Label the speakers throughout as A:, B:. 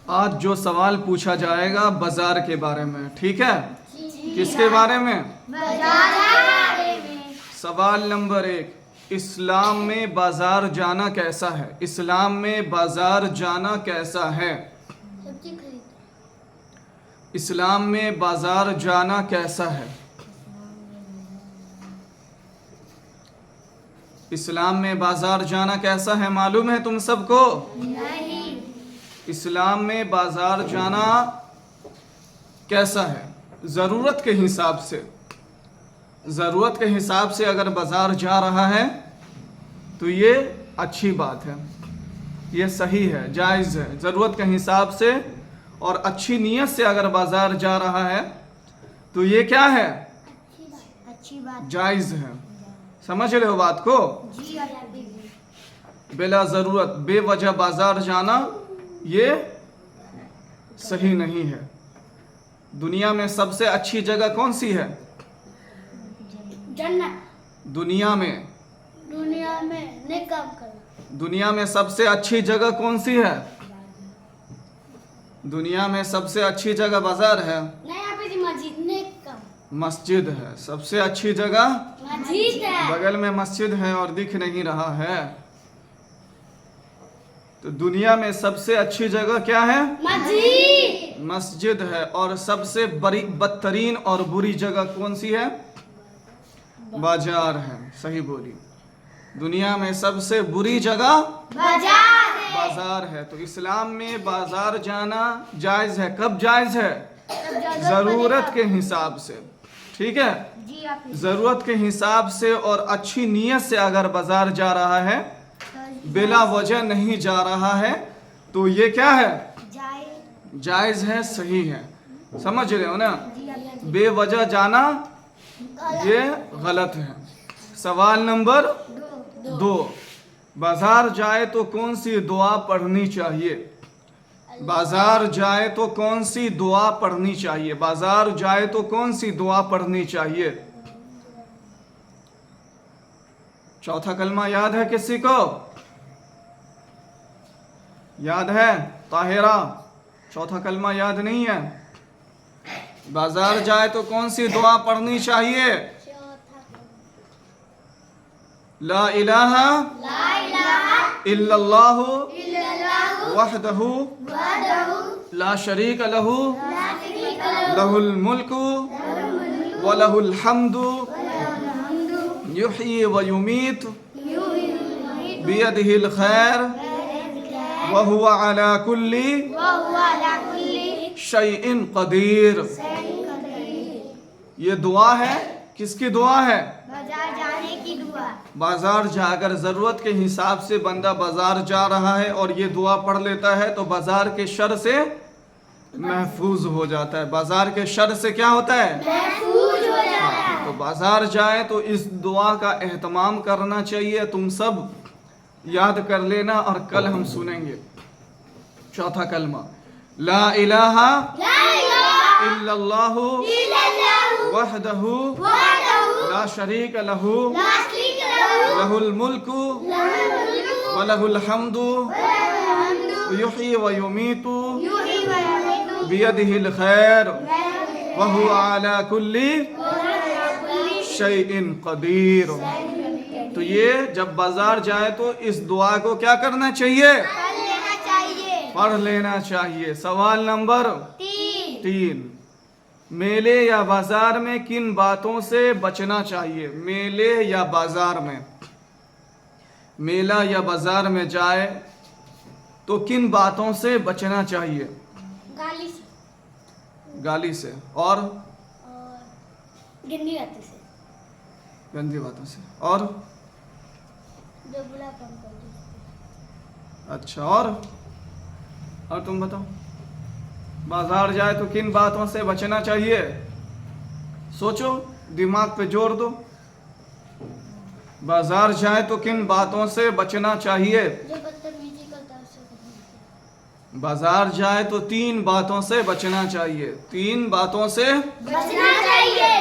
A: आज जो सवाल पूछा जाएगा बाजार के बारे में, ठीक है? किसके बारे में?
B: बाजार के बारे में।
A: सवाल नंबर 1, इस्लाम में बाजार जाना कैसा है? इस्लाम में बाजार जाना कैसा है?
B: सब्जी खरीद।
A: इस्लाम में बाजार जाना कैसा है? इस्लाम में बाजार जाना कैसा है मालूम है तुम सबको?
B: नहीं।
A: इस्लाम में बाजार जाना कैसा है? ज़रूरत के हिसाब से, ज़रूरत के हिसाब से अगर बाजार जा रहा है तो ये अच्छी बात है, ये सही है, जायज़ है। ज़रूरत के हिसाब से और अच्छी नीयत से अगर बाजार जा रहा है तो ये क्या है?
B: अच्छी बात।
A: जायज़ है। समझ रहे हो बात को?
B: जी
A: बिला ज़रूरत बेवजह बाजार जाना ये सही नहीं है। दुनिया में सबसे अच्छी जगह कौन सी है?
B: जन्नत।
A: दुनिया में
B: नेक काम करो।
A: दुनिया में सबसे अच्छी जगह कौन सी है? दुनिया में सबसे अच्छी जगह बाजार है,
B: नहीं यहाँ पे मस्जिद। नेक काम
A: मस्जिद है। सबसे अच्छी जगह
B: मस्जिद है।
A: बगल में मस्जिद है और दिख नहीं रहा है। तो दुनिया में सबसे अच्छी जगह क्या है?
B: मस्जिद।
A: मस्जिद है। और सबसे बड़ी बदतरीन और बुरी जगह कौन सी है? बाजार है। सही बोली। दुनिया में सबसे बुरी जगह
B: बाजार है।
A: बाजार है। तो इस्लाम में बाजार जाना जायज़ है। कब जायज़ है? ज़रूरत के हिसाब से, ठीक है?
B: जी आप
A: ज़रूरत के हिसाब से और अच्छी नीयत से अगर बाजार जा रहा है, बिला वजह नहीं जा रहा है, तो ये क्या है? जायज़ है, सही है। समझ रहे हो ना? बेवजह जाना ये गलत है। सवाल नंबर 2, बाजार जाए तो कौन सी दुआ पढ़नी चाहिए? बाजार जाए तो कौन सी दुआ पढ़नी चाहिए? बाजार जाए तो कौन सी दुआ पढ़नी चाहिए? चौथा कलमा याद है किसी को? याद है? ताहिरा, चौथा कलमा याद नहीं है? बाजार जाए तो कौन सी दुआ पढ़नी चाहिए? ला इलाहा इल्लल्लाहु वहदहु ला शरीक लहू लहुल मुल्कु व लहुल हम्दु युहयी व युमीत बियदिहिल खैर व हुवा अला कुल्ली शैइन कदीर। ये दुआ है। किसकी दुआ है?
B: बाजार जाने की दुआ।
A: बाजार जाकर ज़रूरत के हिसाब से बंदा बाजार जा रहा है और ये दुआ पढ़ लेता है तो बाजार के शर से महफूज हो जाता है। बाजार के शर से क्या होता है?
B: महफूज हो जाता है।
A: तो बाजार जाए तो इस दुआ का एहतमाम करना चाहिए। तुम सब याद कर लेना और कल हम सुनेंगे। चौथा कलमा ला इलाहा इल्लल्लाहु वहदहु ला शरीक लहू लहुल मुल्कु व लहुल हम्दु युहयी व युमीतु बियदिहिल खैर व हुवा अला कुल्ली शैइन कदीर। तो ये जब बाजार जाए तो इस दुआ को क्या करना चाहिए? पढ़ लेना चाहिए। सवाल नंबर 3, मेले या बाजार में किन बातों से बचना चाहिए? मेले या बाजार में, मेला या बाजार में जाए तो किन बातों से बचना चाहिए?
B: गाली से।
A: गाली से और
B: गंदी बातों से।
A: गंदी बातों से और
B: जो बुरा काम करते।
A: अच्छा, और तुम बताओ। बाजार जाए तो किन बातों से बचना चाहिए? सोचो, दिमाग पे जोर दो। बाजार जाए तो किन बातों से बचना चाहिए?
B: जो बदतमीजी करता है उससे बचना।
A: बाजार जाए तो 3 बातों से बचना चाहिए। 3 बातों से
B: बचना चाहिए।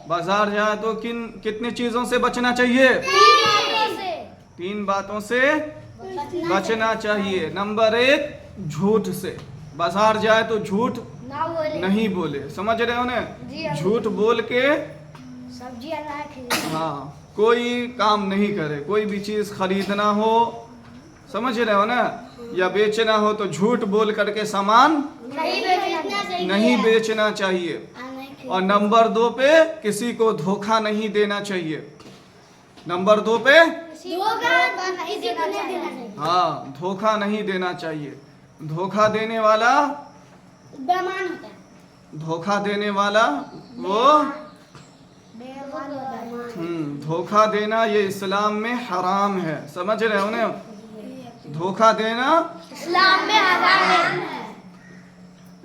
A: बाजार जाए तो कितनी चीजों से बचना चाहिए?
B: 3
A: बातों से बचना चाहिए। नंबर 1, झूठ से। बाजार जाए तो झूठ
B: ना बोले
A: नहीं बोले, समझ रहे हो ना?
B: जी हाँ।
A: झूठ बोल के
B: सब्जियां ना खरीदे
A: हाँ कोई काम नहीं करे, कोई भी चीज खरीदना हो, समझ रहे हो ना, या बेचना हो तो झूठ बोल करके सामान
B: नहीं बेचना चाहिए
A: नहीं बेचना चाहिए। और नंबर 2 पे किसी को धोखा नहीं देना चाहिए। नंबर 2 पे
B: धोखा नहीं देना चाहिए।
A: हाँ धोखा नहीं देना चाहिए। धोखा देने वाला
B: बेईमान होता है।
A: धोखा देने वाला वो
B: बेईमान होता है।
A: धोखा देना ये इस्लाम में हराम है, समझ रहे हो ना? धोखा देना
B: इस्लाम में हराम है।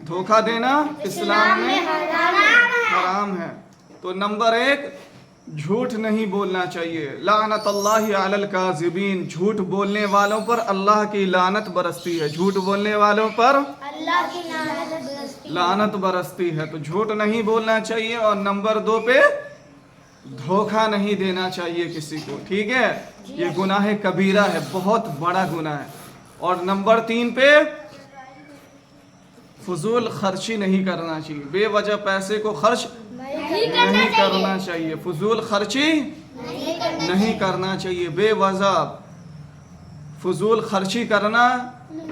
A: धोखा देना इस्लाम में हराम है। तो नंबर 1 झूठ नहीं बोलना चाहिए। लानतल्लाहि अलल काज़िबीन, झूठ बोलने वालों पर अल्लाह की लानत बरसती है। झूठ बोलने वालों पर
B: अल्लाह की लानत
A: लानत बरसती है। तो झूठ नहीं बोलना चाहिए। और नंबर 2 पे धोखा नहीं देना चाहिए किसी को, ठीक है? ये गुनाह कबीरा है, बहुत बड़ा गुनाह है। और नंबर 3 पे फजूल खर्ची नहीं करना चाहिए। बेवजह पैसे को खर्च नहीं करना चाहिए। फजूल खर्ची नहीं करना चाहिए। बेवजह फजूल खर्ची करना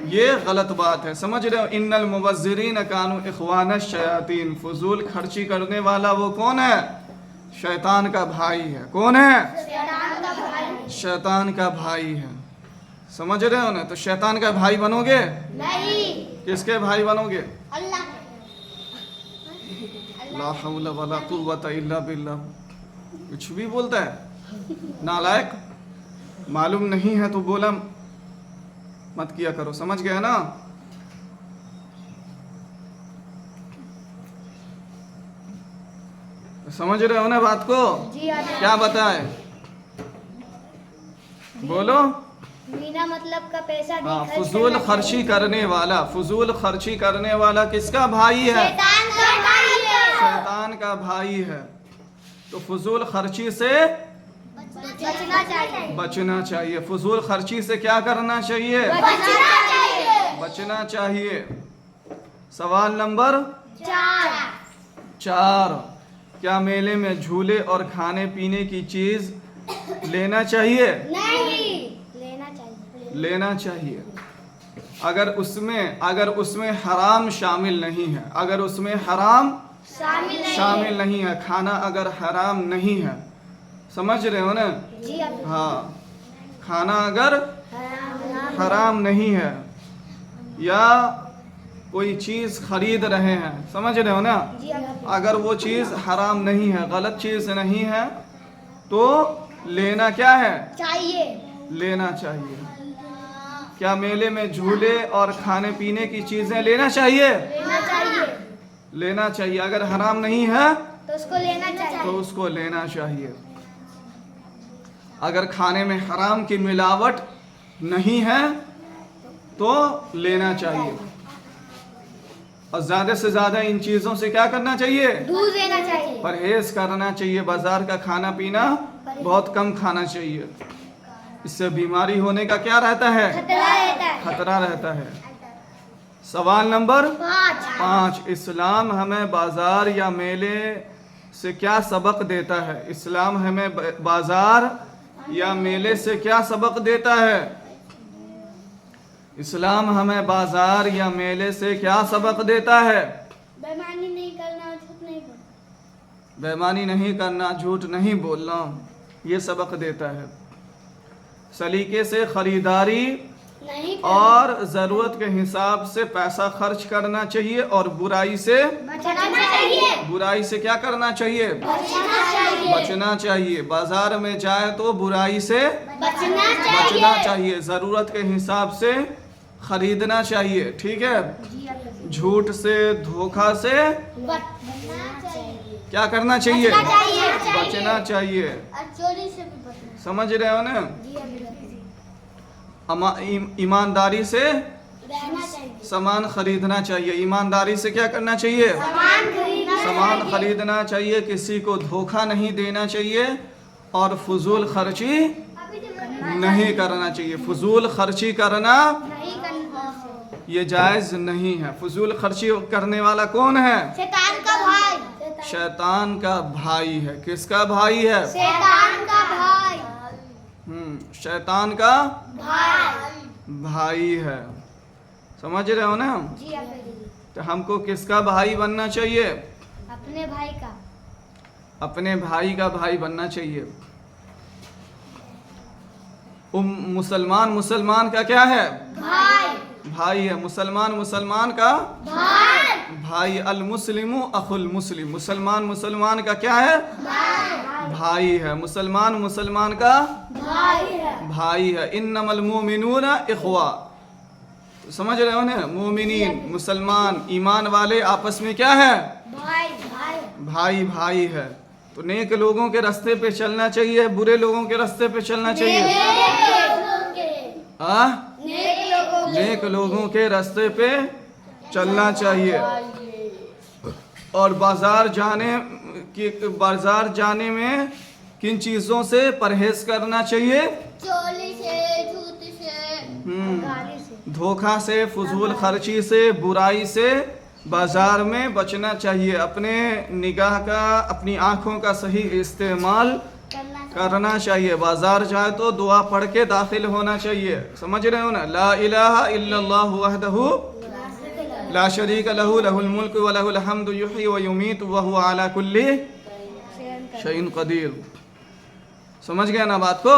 A: ये गलत बात है, समझ रहे हो? इन्नल मुबज़्ज़िरीन कानू इख़वान शयातीन, फजूल खर्ची करने वाला वो कौन है? शैतान का भाई है। कौन है? शैतान का भाई है, समझ रहे हो ना? तो शैतान का भाई बनोगे?
B: नहीं,
A: किसके भाई बनोगे?
B: अल्लाह
A: ला हौला वला कुव्वता इल्ला बिल्लाह। कुछ भी बोलता है, नालायक। मालूम नहीं है तो बोला मत किया करो, समझ गया ना? समझ रहे हो ना बात को?
B: जी हाँ।
A: क्या बताए? बोलो।
B: बिना मतलब का पैसा नहीं
A: हाँ
B: खर्च
A: फजूल
B: करना
A: खर्ची
B: चाहिए।
A: करने वाला, फजूल खर्ची करने वाला किसका भाई है?
B: शैतान का भाई है।
A: शैतान का भाई है। तो फजूल खर्ची से
B: बचना चाहिए।
A: बचना चाहिए। फजूल खर्ची से क्या करना चाहिए?
B: बचना चाहिए।
A: बचना चाहिए। सवाल नंबर
B: 4
A: क्या मेले में झूले और खाने पीने की चीज लेना चाहिए?
B: नहीं लेना चाहिए।
A: लेना चाहिए। अगर उसमें हराम शामिल नहीं है, अगर उसमें हराम शामिल नहीं है, खाना अगर हराम नहीं है, समझ रहे हो ना?
B: जी अब
A: हाँ खाना अगर हराम नहीं है, या कोई चीज़ खरीद रहे हैं, समझ रहे हो ना?
B: जी अब
A: अगर वो चीज़ हराम नहीं है, गलत चीज़ नहीं है, तो लेना क्या है?
B: चाहिए।
A: लेना चाहिए। क्या मेले में झूले और खाने पीने की चीज़ें लेना चाहिए?
B: लेना चाहिए।
A: लेना चाहिए। अगर हराम नहीं है
B: तो उसको लेना
A: तो
B: चाहिए।
A: उसको लेना चाहिए। अगर खाने में हराम की मिलावट नहीं है तो लेना चाहिए। और ज़्यादा से ज़्यादा इन चीज़ों से क्या करना चाहिए?
B: दूर रहना चाहिए।
A: परहेज करना चाहिए। बाजार का खाना पीना बहुत कम खाना चाहिए। इससे बीमारी होने का क्या रहता है?
B: खतरा रहता है।
A: खतरा रहता है। सवाल नंबर
B: 5
A: इस्लाम हमें बाजार या मेले से क्या सबक देता है? इस्लाम हमें बाजार या मेले से क्या सबक देता है? इस्लाम हमें बाजार या मेले से क्या सबक देता है?
B: बेईमानी नहीं करना, झूठ नहीं बोलना।
A: बेईमानी नहीं करना, झूठ नहीं बोलना, ये सबक देता है। सलीके से खरीदारी
B: नहीं
A: और ज़रूरत के हिसाब से पैसा खर्च करना चाहिए। और बुराई से
B: बचना चाहिए।
A: बुराई से क्या करना चाहिए?
B: बचना चाहिए।
A: बचना चाहिए। बाजार में जाए तो बुराई से
B: बचना
A: बचना चाहिए। ज़रूरत के हिसाब से खरीदना चाहिए, ठीक है? झूठ से, धोखा से
B: बचना चाहिए।
A: क्या करना चाहिए?
B: बचना
A: बचना चाहिए।
B: और चोरी से भी बचना।
A: समझ रहे हो ना?
B: जी अभी
A: ईमानदारी से
B: रहना चाहिए।
A: सामान खरीदना चाहिए। ईमानदारी से क्या करना चाहिए? सामान खरीदना चाहिए। किसी को धोखा नहीं देना चाहिए और फजूल खर्ची नहीं करना चाहिए। फजूल खर्ची करना
B: नहीं करना।
A: ये जायज़ नहीं है। फजूल खर्ची करने वाला कौन है?
B: शैतान का भाई।
A: शैतान का भाई है। किसका भाई है?
B: शैतान का भाई।
A: शैतान का
B: भाई।
A: भाई है। समझ रहे हो ना?
B: जी अब्बा।
A: तो हमको किसका भाई बनना चाहिए?
B: अपने भाई का।
A: अपने भाई का भाई बनना चाहिए। मुसलमान का क्या है?
B: भाई।
A: भाई है। मुसलमान का
B: भाई।
A: भाई। अल मुस्लिमु अखुल मुस्लिम। मुसलमान का क्या है? भाई है। मुसलमान का
B: भाई है।
A: भाई है। इन्नमल मोमिनूना इख्वा। समझ रहे हो ना? मोमिनीन मुसलमान ईमान वाले आपस में क्या है?
B: भाई। भाई।
A: भाई है। तो नेक लोगों के रास्ते पे चलना चाहिए, बुरे लोगों के रास्ते पे चलना चाहिए। नेक लोगों के रास्ते पे चलना चाहिए। और बाजार जाने में किन चीजों से परहेज करना चाहिए?
B: चोली से, झूठ से, गाली से,
A: धोखा से, फजूल खर्ची से, बुराई से बाजार में बचना चाहिए। अपने निगाह का, अपनी आंखों का सही इस्तेमाल करना चाहिए। बाजार जाए तो दुआ पढ़ के दाखिल होना चाहिए। समझ रहे हो ना? ला इलाहा इल्लल्लाहु वहदहु ला शरीक लहू लहुल मुल्क व लहुल हम्दु युहयी व युमीत व हुवा अला कुल्ली शैइन कदीर। समझ गया ना बात को?